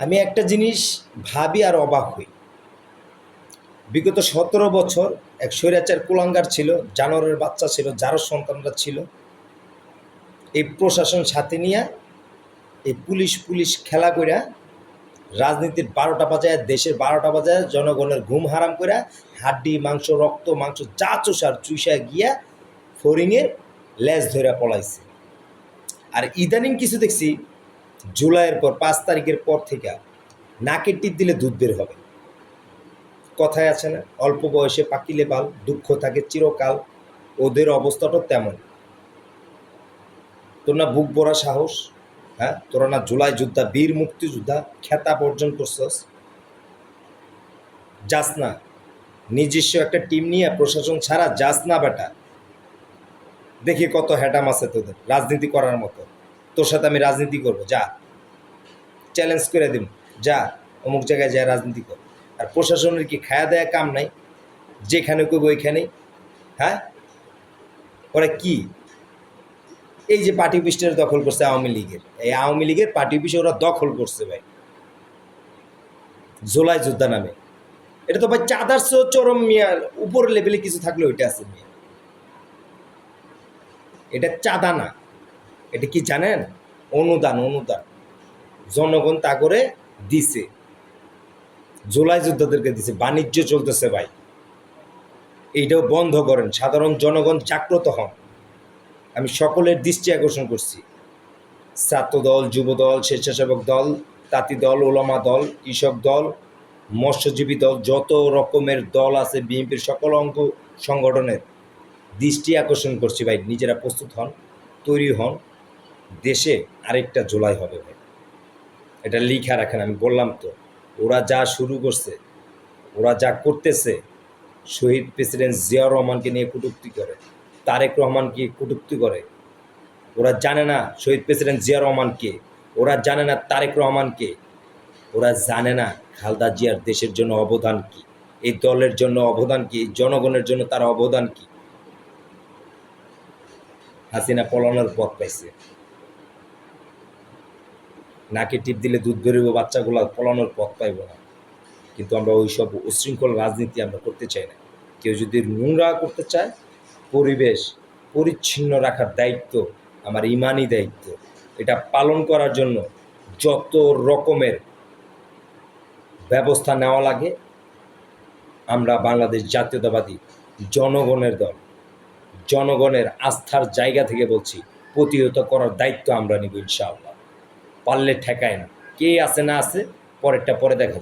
আমি একটা জিনিস ভাবি আর অবাক হই। বিগত ১৭ বছর এক স্বৈরাচার কুলাঙ্গার ছিল, জানোয়ারের বাচ্চা ছিল, যারও সন্তানরা ছিল। এই প্রশাসন সাথে নিয়ে এই পুলিশ খেলা কইরা রাজনীতির ১২টা বাজায়, দেশের ১২টা বাজায় জনগণের ঘুম হারাম কইরা হাড্ডি মাংস রক্ত মাংস যা চুষার চুষা গিয়া ফড়িংয়ের লেজ ধইরা পলাইছে। আর ইদানিং কিছু দেখছি, জুলাইয়ের পর ৫ তারিখের পর থেকে নাকের টিপ দিলে দুধ বের হবে। কথায় আছে না, অল্প বয়সে পাকিলে বাল, দুঃখ থাকে চিরকাল। ওদের অবস্থাটা তেমন। তোর না বুক ভরা সাহস, হ্যাঁ? তোরা না জুলাই যোদ্ধা, বীর মুক্তিযোদ্ধা খেতাব অর্জন করছস, যাস না নিজস্ব একটা টিম নিয়ে প্রশাসন ছাড়া যাস না বেটা। দেখি কত হ্যাটাম আছে তোদের রাজনীতি করার মতো। তোর সাথে আমি রাজনীতি করব, যা চ্যালেঞ্জ করে দিব, যা অমুক জায়গায় যায় রাজনীতি কর। আর প্রশাসনের কি খায়া দেয়া কাম নাই? যেখানে করবো ওইখানেই, হ্যাঁ? ওরা কি এই যে পার্টি অফিসটা দখল করছে আওয়ামী লীগের, এই আওয়ামী লীগের পার্টি অফিসে ওরা দখল করছে ভাই, জোলাই যোদ্ধা নামে। এটা তো ভাই চাঁদার চেয়েও চরম মিয়া, উপর লেভেলে কিছু থাকলে ওইটা আছে মিয়া। এটা চাঁদা না, এটা কি জানেন? অনুদান। জনগণ তা করে দিছে, জোলাই যোদ্ধাদেরকে দিছে। বাণিজ্য চলতেছে ভাই, এইটাও বন্ধ করেন। সাধারণ জনগণ জাগ্রত হন। আমি সকলের দৃষ্টি আকর্ষণ করছি। ছাত্র দল, যুব দল, স্বেচ্ছাসেবক দল, তাঁতি দল, ওলামা দল, কৃষক দল, মৎস্যজীবী দল, যত রকমের দল আছে বিএনপির সকল অঙ্গ সংগঠনের দৃষ্টি আকর্ষণ করছি ভাই, নিজেরা প্রস্তুত হন, তৈরি হন। দেশে আরেকটা জুলাই হবে ভাই, এটা লিখা রাখেন। আমি বললাম তো, ওরা যা শুরু করছে, ওরা যা করতেছে, শহীদ প্রেসিডেন্ট জিয়াউর রহমানকে নিয়ে কটূক্তি করে, তারেক রহমানকে কটূক্তি করে। ওরা জানে না শহীদ প্রেসিডেন্ট জিয়াউর রহমানকে, ওরা জানে না তারেক রহমানকে, ওরা জানে না খালেদা জিয়ার দেশের জন্য অবদান কি, এই দলের জন্য অবদান কি, এই জনগণের জন্য তার অবদান কি। হাসিনা পলানোর পথ পাইছে, নাকে টিপ দিলে দুধ বেরোবে, বাচ্চাগুলো পলানোর পথ পাইব না। কিন্তু আমরা ওই সব উশৃঙ্খল রাজনীতি আমরা করতে চাই না। কেউ যদি নোংরা করতে চায়, পরিবেশ পরিচ্ছন্ন রাখার দায়িত্ব আমার, ইমানি দায়িত্ব। এটা পালন করার জন্য যত রকমের ব্যবস্থা নেওয়া লাগে, আমরা বাংলাদেশ জাতীয়তাবাদী জনগণের দল, জনগণের আস্থার জায়গা থেকে বলছি, প্রতিহত করার দায়িত্ব আমরা নিব ইনশাআল্লাহ। পারলে ঠেকায় না, কে আছে না আছে পরেরটা পরে দেখা।